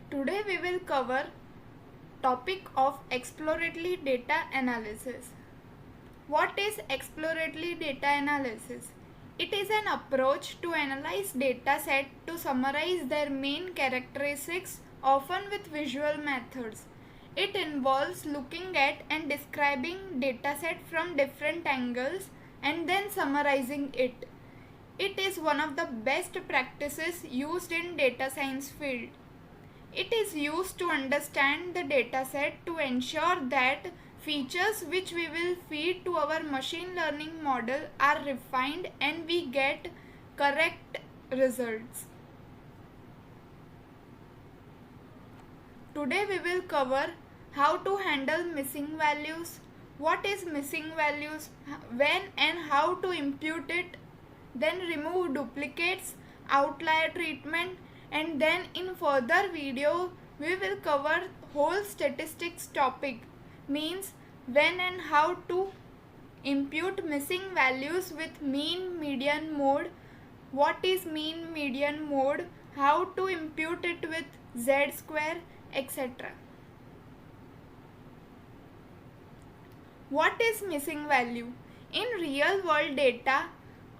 Today we will cover topic of exploratory data analysis. What is exploratory data analysis? It is an approach to analyze data set to summarize their main characteristics, often with visual methods. It involves looking at and describing data set from different angles and then summarizing it. It is one of the best practices used in data science field. It is used to understand the dataset to ensure that features which we will feed to our machine learning model are refined and we get correct results. Today we will cover how to handle missing values, what is missing values, when and how to impute it, then remove duplicates, outlier treatment, and then in further video we will cover whole statistics topic, means when and how to impute missing values with mean median mode, what is mean median mode, how to impute it with z-square, etc. What is missing value? In real world data,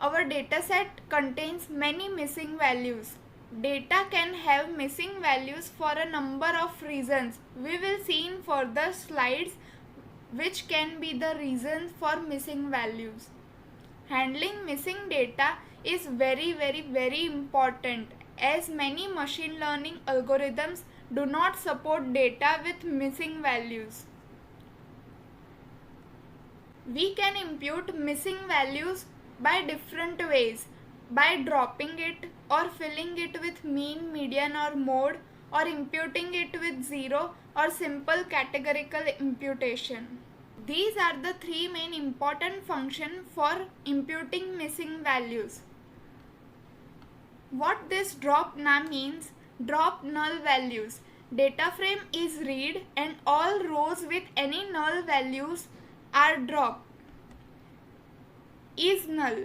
our dataset contains many missing values. Data can have missing values for a number of reasons. We will see in further slides which can be the reasons for missing values. Handling missing data is very important, as many machine learning algorithms do not support data with missing values. We can impute missing values by different ways, by dropping it or filling it with mean, median or mode, or imputing it with zero or simple categorical imputation. These are the three main important functions for imputing missing values. What this drop now means, drop null values. Data frame is read and all rows with any null values are dropped. Is null.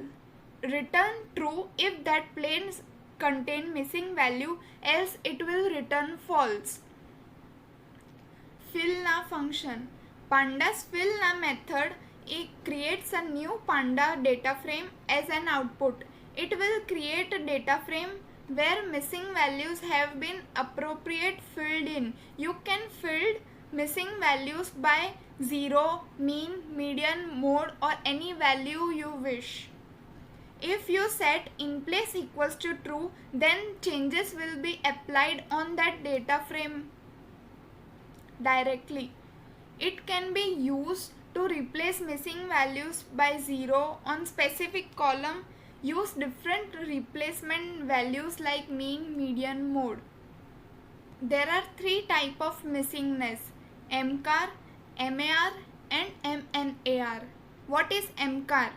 Return true if that planes contain missing value, else it will return false. Fill-na function. Pandas fill-na method creates a new panda data frame as an output. It will create a data frame where missing values have been appropriate filled in. You can fill missing values by 0, mean, median, mode or any value you wish. If you set in place equals to true, then changes will be applied on that data frame directly. It can be used to replace missing values by 0 on specific column. Use different replacement values like mean, median, mode. There are three types of missingness: MCAR, MAR and MNAR. What is MCAR?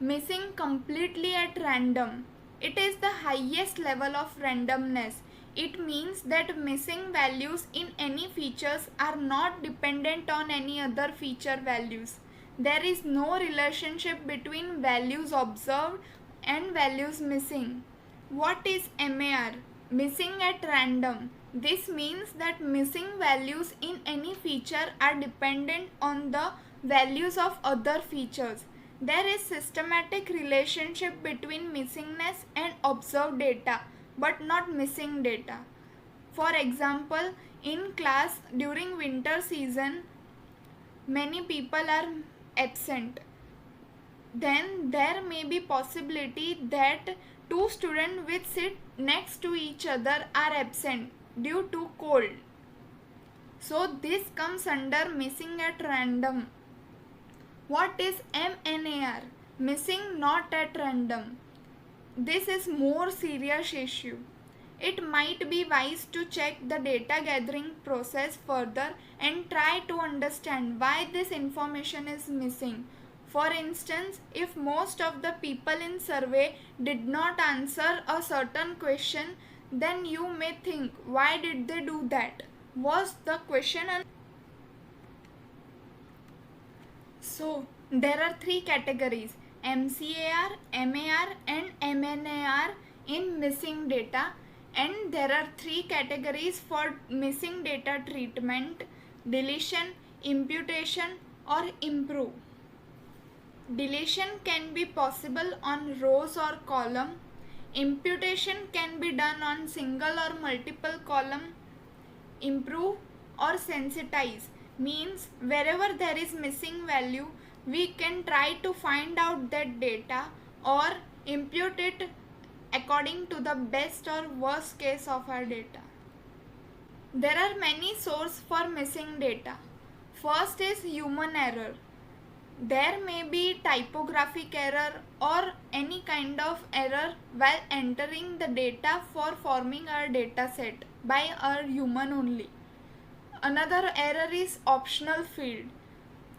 Missing completely at random. It is the highest level of randomness. It means that missing values in any features are not dependent on any other feature values. There is no relationship between values observed and values missing. What is MAR? Missing at random. This means that missing values in any feature are dependent on the values of other features. There is systematic relationship between missingness and observed data, but not missing data. For example, in class during winter season, many people are absent. Then there may be possibility that two students which sit next to each other are absent due to cold. So this comes under missing at random. What is MNAR? Missing not at random. This is more serious issue. It might be wise to check the data gathering process further and try to understand why this information is missing. For instance, if most of the people in survey did not answer a certain question, then you may think, why did they do that? Was the question So, there are three categories: MCAR, MAR and MNAR in missing data. And there are three categories for missing data treatment: deletion, imputation, or improve. Deletion can be possible on rows or column. Imputation can be done on single or multiple column. Improve or sensitize means wherever there is missing value, we can try to find out that data or impute it according to the best or worst case of our data. There are many sources for missing data. First is human error. There may be typographic error or any kind of error while entering the data for forming our data set by our human only. Another error is optional field.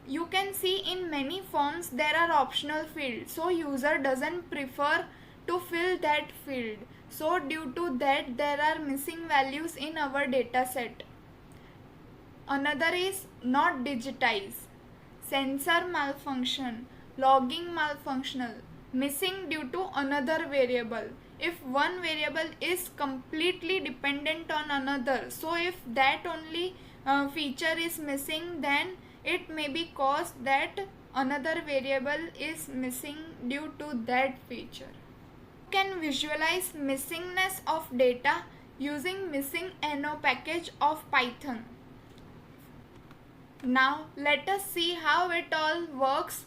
You can see in many forms there are optional fields, so user doesn't prefer to fill that field. So due to that there are missing values in our data set. Another is not digitized. Sensor malfunction, logging malfunctional, missing due to another variable. If one variable is completely dependent on another, so if that only feature is missing, then it may be caused that another variable is missing due to that feature. You can visualize missingness of data using missing.no package of Python. Now let us see how it all works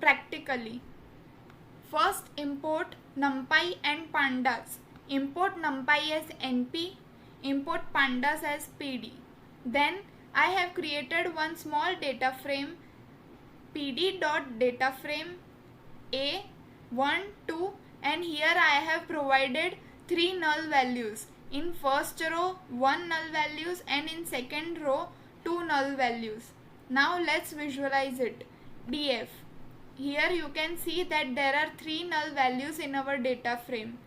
practically. First, import NumPy and Pandas. Import NumPy as NP, import Pandas as PD. Then I have created one small data frame, pd.dataframe A1, 2, and here I have provided 3 null values. In first row 1 null values and in second row 2 null values. Now let's visualize it. df. Here you can see that there are 3 null values in our data frame.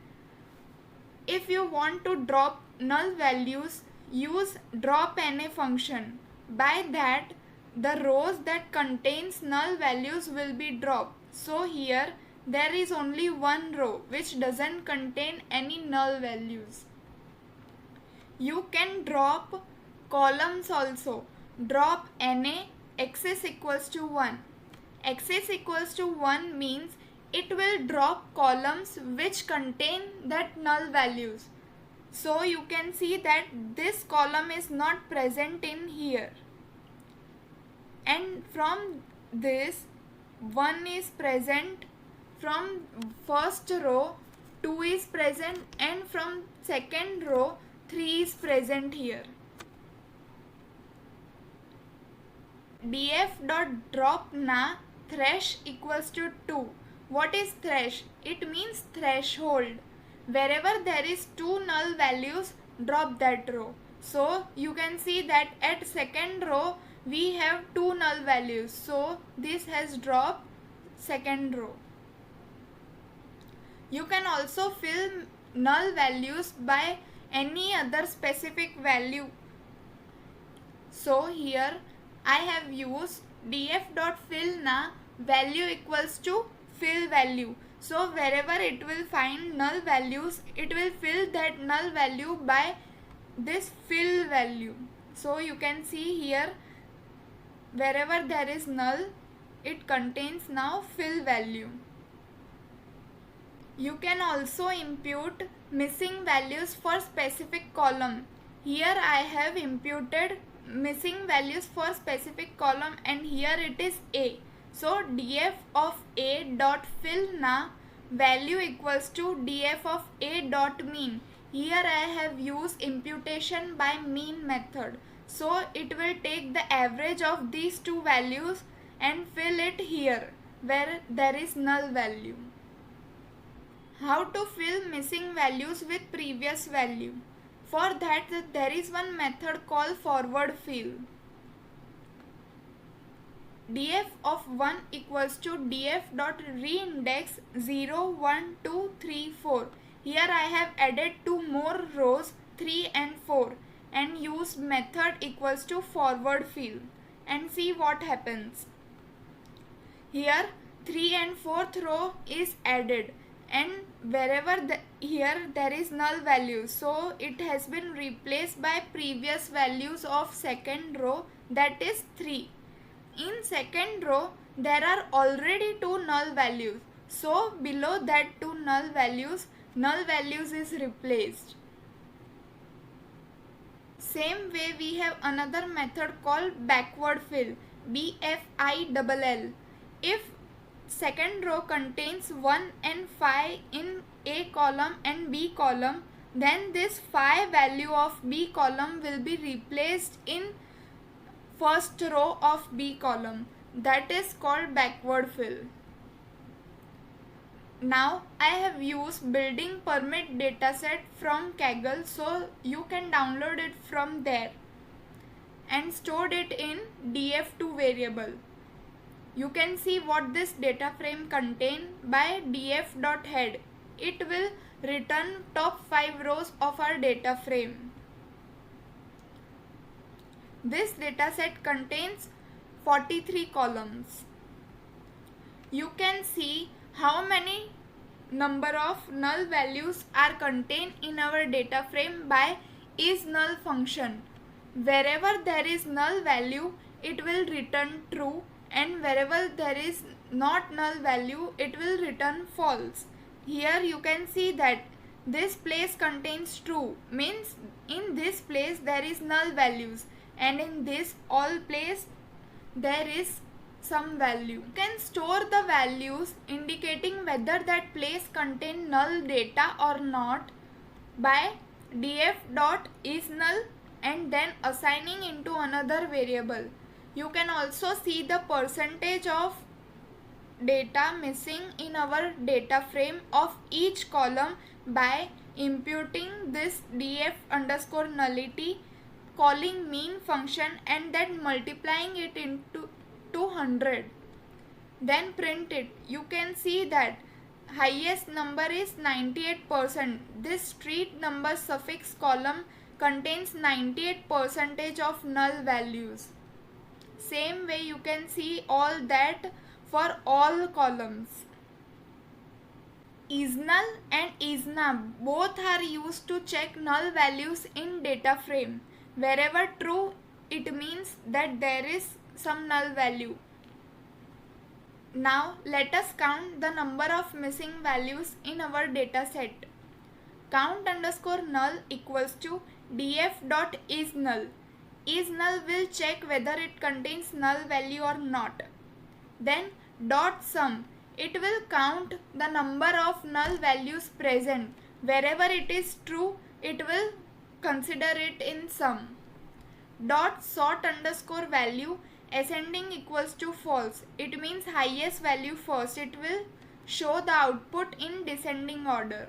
If you want to drop null values, use drop_na function. By that, the rows that contains null values will be dropped. So here there is only one row which doesn't contain any null values. You can drop columns also. Drop na axis equals to 1. Axis equals to 1 means it will drop columns which contain that null values. So you can see that this column is not present in here. And from this 1 is present, from first row 2 is present, and from second row 3 is present here. df.dropna thresh equals to 2. What is thresh? It means threshold. Wherever there is 2 null values, drop that row. So you can see that at second row we have 2 null values. So this has dropped second row. You can also fill null values by any other specific value. So here I have used df.fillna value equals to fill value. So wherever it will find null values, it will fill that null value by this fill value. So you can see here wherever there is null, it contains now fill value. You can also impute missing values for specific column. Here I have imputed missing values for specific column and here it is A. So df of A dot fillna value equals to df of A dot mean. Here I have used imputation by mean method. So it will take the average of these two values and fill it here where there is null value. How to fill missing values with previous value? For that there is one method called forward fill. df of 1 equals to df dot reindex 0, 1, 2, 3, 4. Here I have added 2 more rows 3 and 4 and used method equals to forward fill and see what happens. Here 3 and 4th row is added and wherever here there is null value, so it has been replaced by previous values of second row, that is 3. In second row there are already 2 null values, so below that 2 null values is replaced. Same way we have another method called backward fill, BFILL. If second row contains 1 and 5 in A column and B column, then this 5 value of B column will be replaced in first row of B column. That is called backward fill. Now I have used building permit dataset from Kaggle, so you can download it from there and stored it in df2 variable. You can see what this data frame contain by df.head. It will return top 5 rows of our data frame. This dataset contains 43 columns. You can see how many number of null values are contained in our data frame by isNull function. Wherever there is null value, it will return true, and wherever there is not null value, it will return false. Here you can see that this place contains true, means in this place there is null values, and in this all place there is some value. You can store the values indicating whether that place contain null data or not by df.isNull and then assigning into another variable. You can also see the percentage of data missing in our data frame of each column by imputing this df_nullity, calling mean function and then multiplying it into 200. Then print it. You can see that highest number is 98%. This street number suffix column contains 98% of null values. Same way you can see all that for all columns. isNull and isNum both are used to check null values in data frame. Wherever true, it means that there is some null value. Now let us count the number of missing values in our data set. Count_null equals to df.isNull. isNull will check whether it contains null value or not. Then .sum, it will count the number of null values present. Wherever it is true, it will consider it in sum. .sort_value, ascending equals to false. It means highest value first. It will show the output in descending order.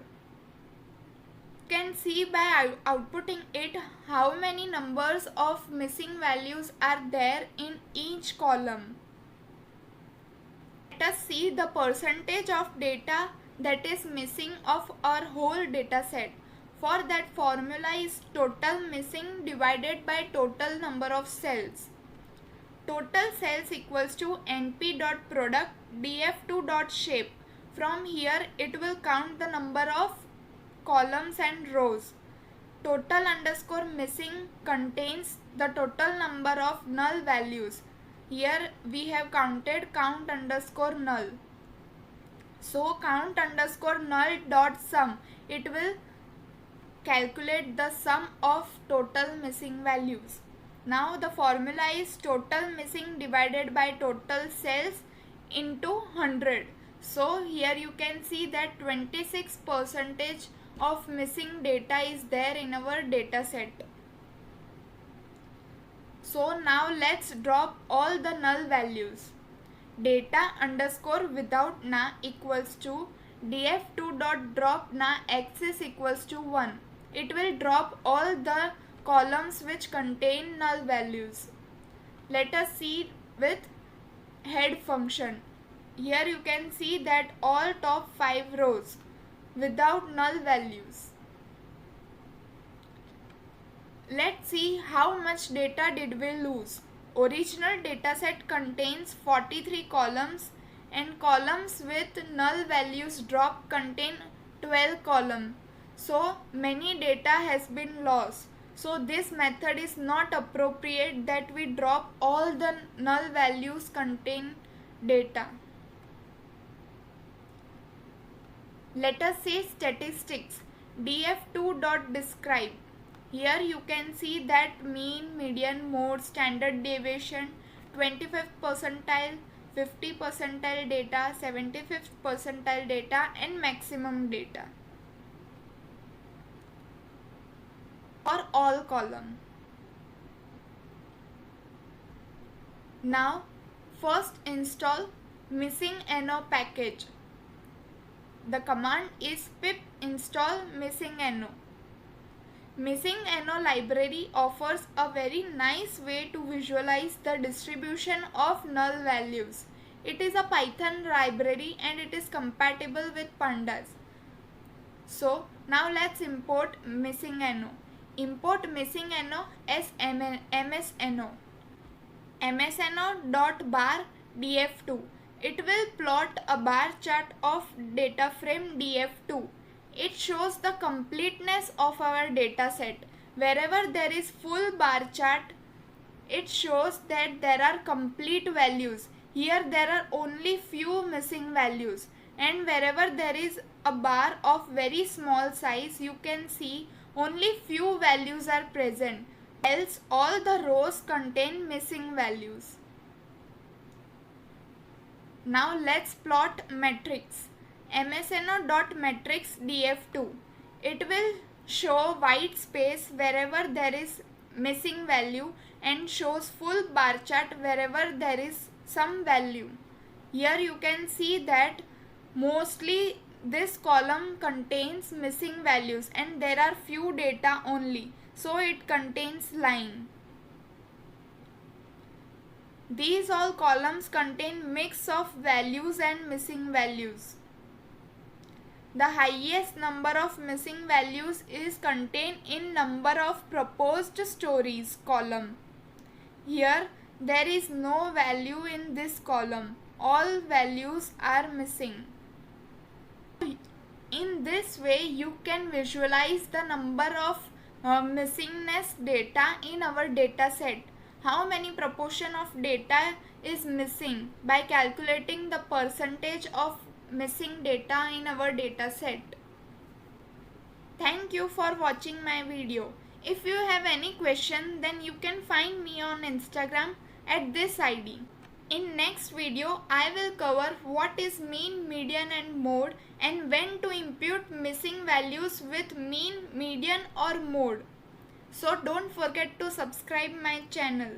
You can see by outputting it how many numbers of missing values are there in each column. Let us see the percentage of data that is missing of our whole data set. For that, formula is total missing divided by total number of cells. Total cells equals to np.product df2.shape. From here it will count the number of columns and rows. Total_missing contains the total number of null values. Here we have counted count_null. So count_null.sum, it will calculate the sum of total missing values. Now the formula is total missing divided by total cells into 100. So here you can see that 26% of missing data is there in our data set. So now let's drop all the null values. Data_without na equals to df2.drop na x is equals to 1. It will drop all the columns which contain null values. Let us see with head function. Here you can see that all top 5 rows without null values. Let's see how much data did we lose. Original dataset contains 43 columns and columns with null values drop contain 12 columns. So many data has been lost. So this method is not appropriate that we drop all the null values contain data. Let us see statistics. df2.describe. Here you can see that mean, median, mode, standard deviation, 25th percentile, 50 percentile data, 75th percentile data and maximum data for all column. Now first install MissingNO package. The command is pip install MissingNO. MissingNO library offers a very nice way to visualize the distribution of null values. It is a Python library and it is compatible with pandas. So now let's import MissingNO. Import MissingNO as MSNO. MSNO.bar df2. It will plot a bar chart of data frame df2. It shows the completeness of our data set. Wherever there is full bar chart, it shows that there are complete values. Here there are only few missing values, and wherever there is a bar of very small size, you can see only few values are present, else all the rows contain missing values. Now let's plot matrix. MSNO.matrix df2. It will show white space wherever there is missing value and shows full bar chart wherever there is some value. Here you can see that mostly this column contains missing values and there are few data only, so it contains line. These all columns contain mix of values and missing values. The highest number of missing values is contained in number of proposed stories column. Here there is no value in this column. All values are missing. In this way you can visualize the number of missingness data in our data set. How many proportion of data is missing by calculating the percentage of missing data in our data set. Thank you for watching my video. If you have any question, then you can find me on Instagram at this ID. In next video, I will cover what is mean, median and mode and when to impute missing values with mean, median or mode. So don't forget to subscribe my channel.